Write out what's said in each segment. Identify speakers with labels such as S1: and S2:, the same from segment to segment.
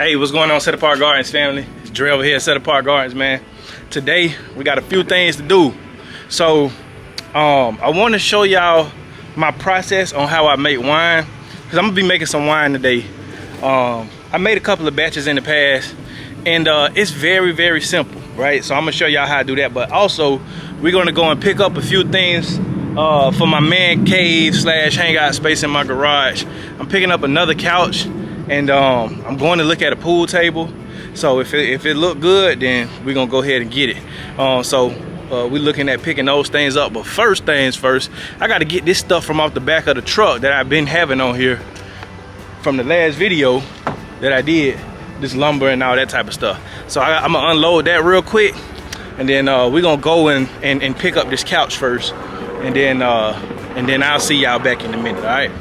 S1: Hey, what's going on, Set Apart Gardens family? It's Dre over here at Set Apart Gardens, man. Today we got a few things to do. So I want to show y'all my process on how I make wine, because I'm gonna be making some wine today. I made a couple of batches in the past, and it's very simple, right? So I'm gonna show y'all how to do that. But also we're gonna go and pick up a few things for my man cave / hangout space in my garage. I'm picking up another couch, and I'm going to look at a pool table. So if it look good, then we're gonna go ahead and get it. We're looking at picking those things up. But first things first, I got to get this stuff from off the back of the truck that I've been having on here from the last video that I did, this lumber and all that type of stuff. So I'm gonna unload that real quick, and then we're gonna go and pick up this couch first, and then I'll see y'all back in a minute. All right.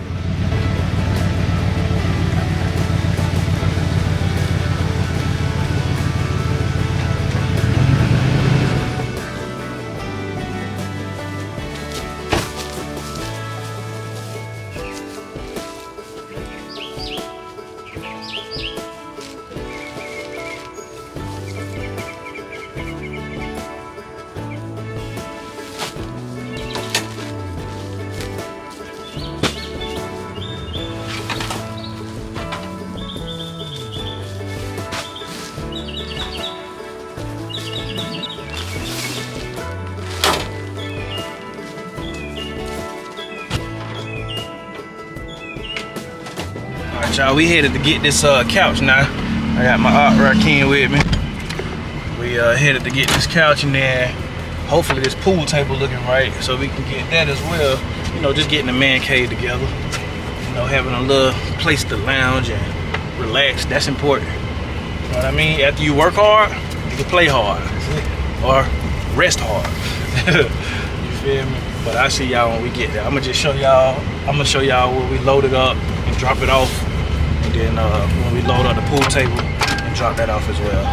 S1: Alright, y'all, we headed to get this couch now. I got my Art Rakim with me. We headed to get this couch, and then hopefully this pool table looking right, so we can get that as well. You know, just getting the man cave together. You know, having a little place to lounge and relax. That's important. You know what I mean? After you work hard, you can play hard, or rest hard. You feel me? But I'll see y'all when we get there. I'm gonna show y'all where we load it up and drop it off. And then when we load up the pool table and drop that off as well.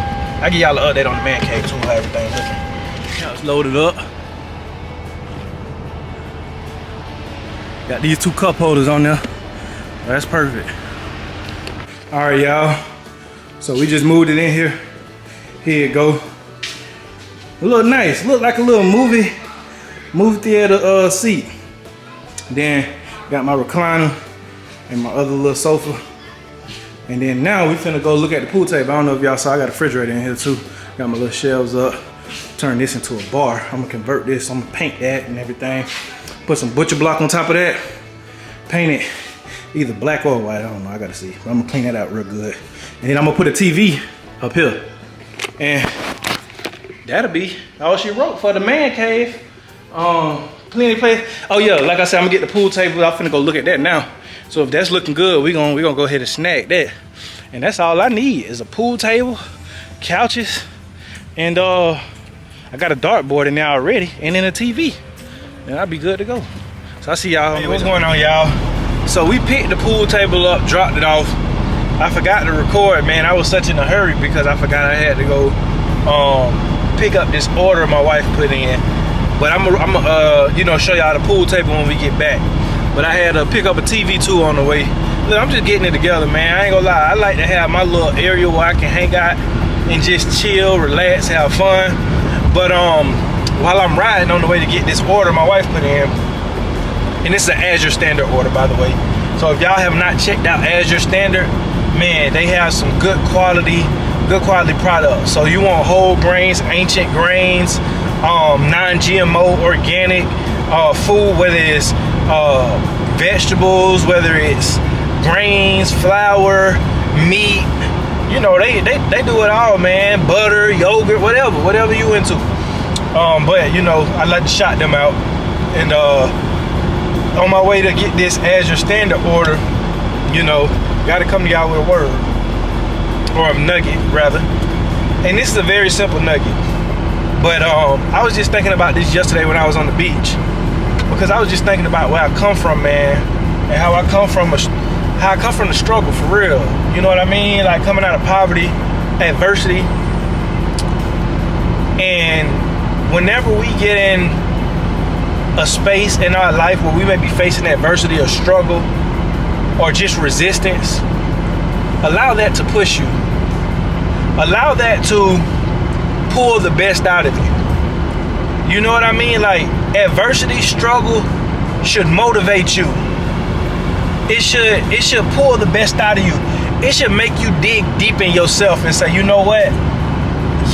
S1: I'll give y'all an update on the man cave too, how everything's looking. Couch loaded up. Got these 2 cup holders on there. That's perfect. All right, y'all. So we just moved it in here. Here it go. It look nice. Look like a little movie theater seat. Then got my recliner and my other little sofa. And then now we finna go look at the pool table. I don't know if y'all saw, I got a refrigerator in here too. Got my little shelves up. Turn this into a bar. I'm gonna convert this. I'm gonna paint that and everything. Put some butcher block on top of that. Paint it either black or white. I don't know, I gotta see. But I'm gonna clean that out real good. And then I'm gonna put a TV up here. And that'll be all she wrote for the man cave. Plenty of place. Oh yeah, like I said, I'm gonna get the pool table. I'm finna go look at that now. So if that's looking good, we gonna go ahead and snag that. And that's all I need is a pool table, couches, and I got a dartboard in there already, and then a TV. And I'll be good to go. So I see y'all. Hey, what's going on, y'all? So we picked the pool table up, dropped it off. I forgot to record, man. I was such in a hurry because I forgot I had to go pick up this order my wife put in. But I'm you know, show y'all the pool table when we get back. But I had to pick up a TV too on the way. Look, I'm just getting it together, man. I ain't gonna lie. I like to have my little area where I can hang out and just chill, relax, have fun. But while I'm riding on the way to get this order my wife put in, and this is an Azure Standard order, by the way. So if y'all have not checked out Azure Standard, man, they have some good quality products. So you want whole grains, ancient grains, non-GMO, organic food, whether it's vegetables, whether it's grains, flour, meat, you know, they do it all, man. Butter, yogurt, whatever you into. But you know, I like to shout them out. And on my way to get this Azure Standard order, you know, gotta come to y'all with a word, or a nugget rather. And this is a very simple nugget. But I was just thinking about this yesterday when I was on the beach, because I was just thinking about where I come from, man, and how I come from the struggle, for real. You know what I mean? Like coming out of poverty, adversity. And whenever we get in a space in our life where we may be facing adversity or struggle or just resistance, allow that to push you. allow that to pull the best out of you. You know what I mean? Like, adversity, struggle should motivate you. It should pull the best out of you. It should make you dig deep in yourself and say, you know what?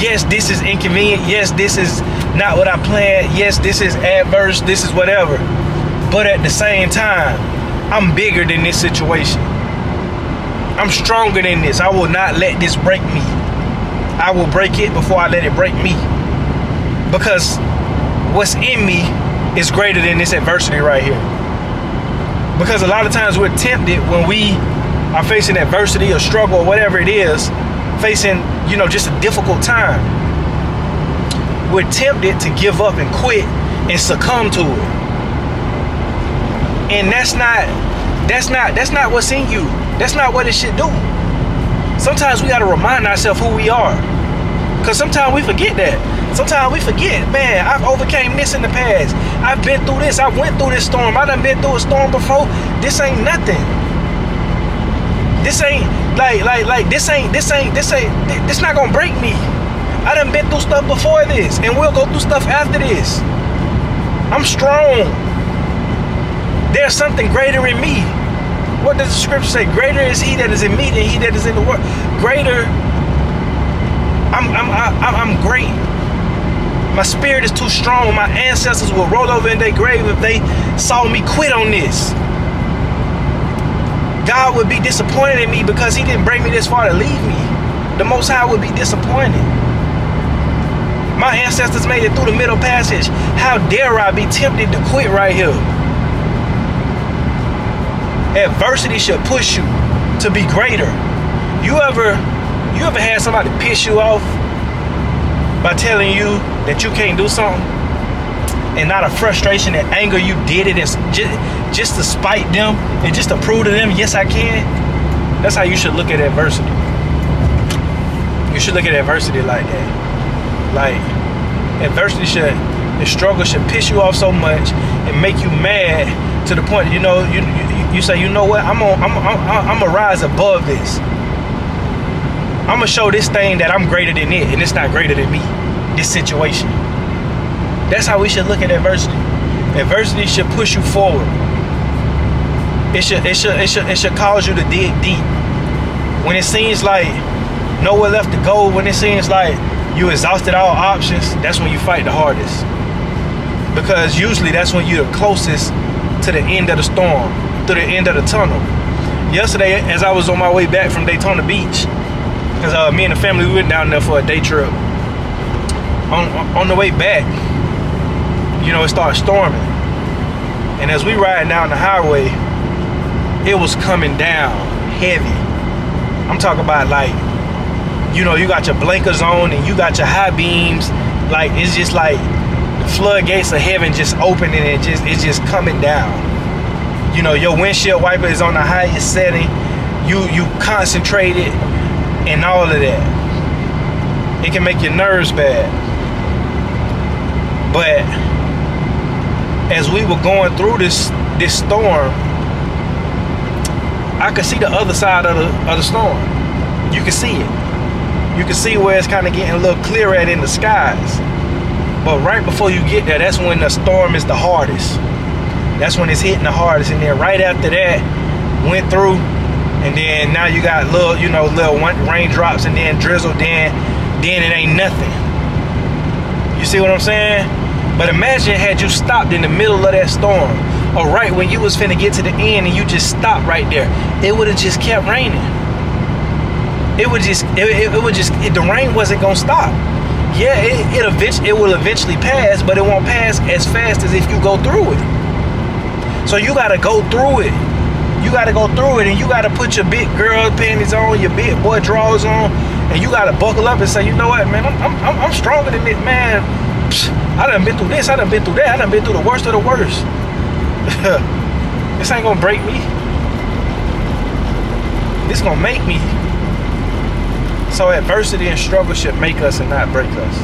S1: Yes, this is inconvenient. Yes, this is not what I planned. Yes, this is adverse. This is whatever. But at the same time, I'm bigger than this situation. I'm stronger than this. I will not let this break me. I will break it before I let it break me. Because what's in me is greater than this adversity right here. Because a lot of times we're tempted when we are facing adversity or struggle or whatever it is, facing, you know, just a difficult time. We're tempted to give up and quit and succumb to it. And that's not what's in you. That's not what it should do. Sometimes we gotta remind ourselves who we are. Because sometimes we forget that. Sometimes we forget, man, I've overcame this in the past. I've been through this. I went through this storm. I done been through a storm before. This ain't nothing. This ain't this not gonna break me. I done been through stuff before this, and we'll go through stuff after this. I'm strong. There's something greater in me. What does the scripture say? Greater is he that is in me than he that is in the world. Greater. I'm great. My spirit is too strong. My ancestors will roll over in their grave if they saw me quit on this. God would be disappointed in me because he didn't bring me this far to leave me. The Most High would be disappointed. My ancestors made it through the middle passage. How dare I be tempted to quit right here? Adversity should push you to be greater. You ever had somebody piss you off by telling you that you can't do something, and out of frustration and anger you did it, just to spite them and just to prove to them, yes, I can? That's how you should look at adversity. You should look at adversity like that. Like, adversity the struggle should piss you off so much and make you mad to the point, you know, you say, you know what, I'm gonna rise above this. I'm gonna show this thing that I'm greater than it, and it's not greater than me, this situation. That's how we should look at adversity. Adversity should push you forward. It should cause you to dig deep. When it seems like nowhere left to go, when it seems like you exhausted all options, that's when you fight the hardest. Because usually that's when you're the closest to the end of the storm, to the end of the tunnel. Yesterday, as I was on my way back from Daytona Beach, because me and the family, we went down there for a day trip. On the way back, you know, it started storming. And as we ride down the highway, it was coming down heavy. I'm talking about, like, you know, you got your blinkers on and you got your high beams. Like, it's just like the floodgates of heaven just opening and it's just coming down. You know, your windshield wiper is on the highest setting. You concentrated and all of that. It can make your nerves bad. But as we were going through this storm, I could see the other side of the storm. You can see it. You can see where it's kind of getting a little clearer in the skies. But right before you get there, that's when the storm is the hardest. That's when it's hitting the hardest. And then right after that, went through, and then now you got little raindrops and then drizzle, then it ain't nothing. You see what I'm saying? But imagine had you stopped in the middle of that storm, or right when you was finna get to the end and you just stopped right there. It would have just kept raining. The rain wasn't gonna stop. Yeah, it will eventually pass, but it won't pass as fast as if you go through it. So you gotta go through it. You gotta go through it, and you gotta put your big girl panties on, your big boy drawers on, and you gotta buckle up and say, you know what, man, I'm stronger than this, man. I done been through this, I done been through that, I done been through the worst of the worst. This ain't gonna break me. This gonna make me. So adversity and struggle should make us and not break us.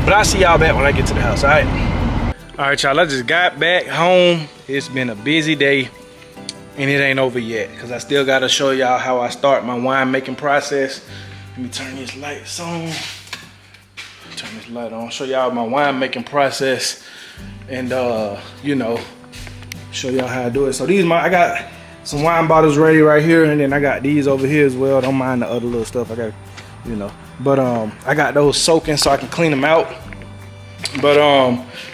S1: But I'll see y'all back when I get to the house, all right? All right, y'all, I just got back home. It's been a busy day, and it ain't over yet, because I still got to show y'all how I start my wine making process. Let me turn these lights on. Turn this light on. Show y'all my wine making process, and you know, show y'all how I do it. So these I got some wine bottles ready right here, and then I got these over here as well. Don't mind the other little stuff I got, you know. But I got those soaking so I can clean them out. But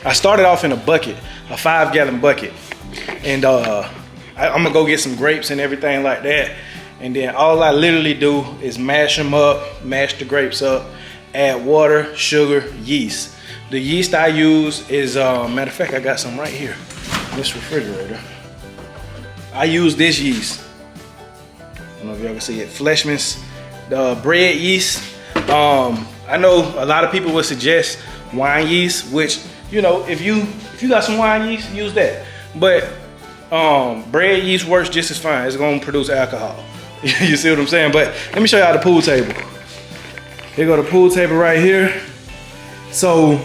S1: I started off in a bucket, a 5-gallon bucket, and I'm gonna go get some grapes and everything like that. And then all I literally do is mash them up, mash the grapes up, add water, sugar, yeast. The yeast I use is, matter of fact, I got some right here in this refrigerator. I use this yeast. I don't know if y'all can see it. Fleshman's bread yeast. I know a lot of people would suggest wine yeast, which, you know, if you got some wine yeast, use that. But bread yeast works just as fine. It's gonna produce alcohol. You see what I'm saying? But let me show y'all the pool table. Here go the pool table right here. So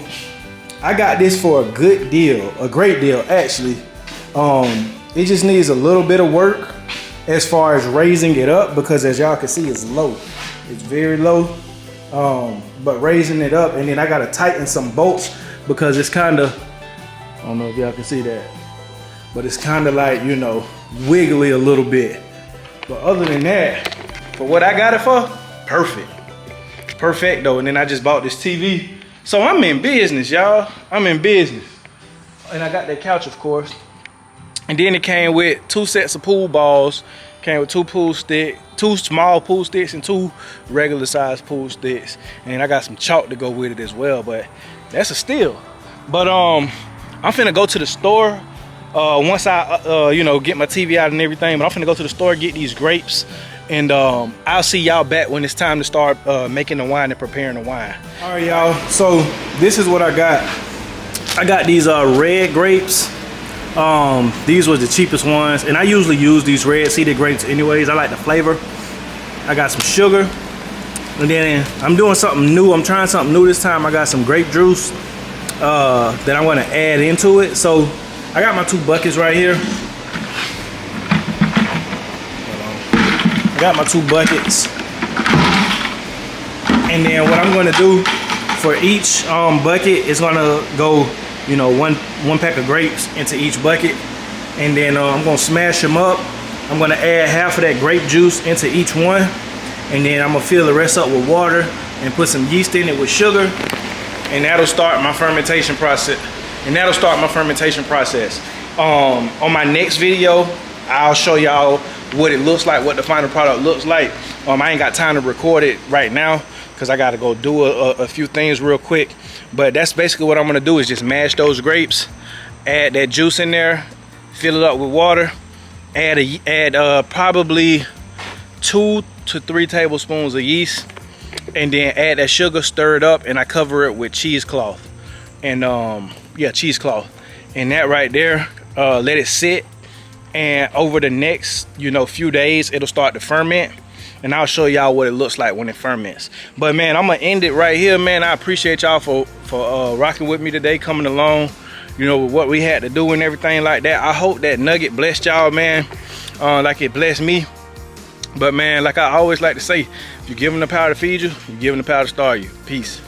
S1: I got this for a good deal, a great deal actually. It just needs a little bit of work as far as raising it up, because as y'all can see, it's low. It's very low. But raising it up, and then I gotta tighten some bolts because it's kind of, I don't know if y'all can see that, but it's kind of like, you know, wiggly a little bit. But other than that, for what I got it for, perfect. Perfecto. And then I just bought this TV. So I'm in business, y'all. I'm in business. And I got that couch, of course. And then it came with 2 sets of pool balls. Came with 2 pool sticks, 2 small pool sticks and 2 regular size pool sticks. And I got some chalk to go with it as well, but that's a steal. But I'm finna go to the store once I you know, get my TV out and everything. But I'm finna go to the store, get these grapes, and I'll see y'all back when it's time to start making the wine and preparing the wine. All right, y'all. So this is what I got. I got these red grapes. These were the cheapest ones, and I usually use these red seeded grapes anyways. I like the flavor. I got some sugar, and then I'm doing something new. I'm trying something new this time. I got some grape juice that I'm gonna add into it. So I got my 2 buckets right here. I got my 2 buckets, and then what I'm gonna do for each bucket is gonna go, you know, one pack of grapes into each bucket, and then I'm gonna smash them up. I'm gonna add half of that grape juice into each one, and then I'm gonna fill the rest up with water and put some yeast in it with sugar, and that'll start my fermentation process. On my next video, I'll show y'all what it looks like, what the final product looks like. I ain't got time to record it right now because I gotta go do a few things real quick. But that's basically what I'm gonna do, is just mash those grapes, add that juice in there, fill it up with water, add probably 2 to 3 tablespoons of yeast, and then add that sugar, stir it up, and I cover it with cheesecloth. And yeah, cheesecloth. And that right there, let it sit, and over the next, you know, few days, it'll start to ferment. And I'll show y'all what it looks like when it ferments. But man, I'm gonna end it right here, man. I appreciate y'all for rocking with me today, coming along, you know, with what we had to do and everything like that. I hope that nugget blessed y'all, man, like it blessed me. But man, like I always like to say, if you're given the power to feed you, you're given the power to starve you. Peace.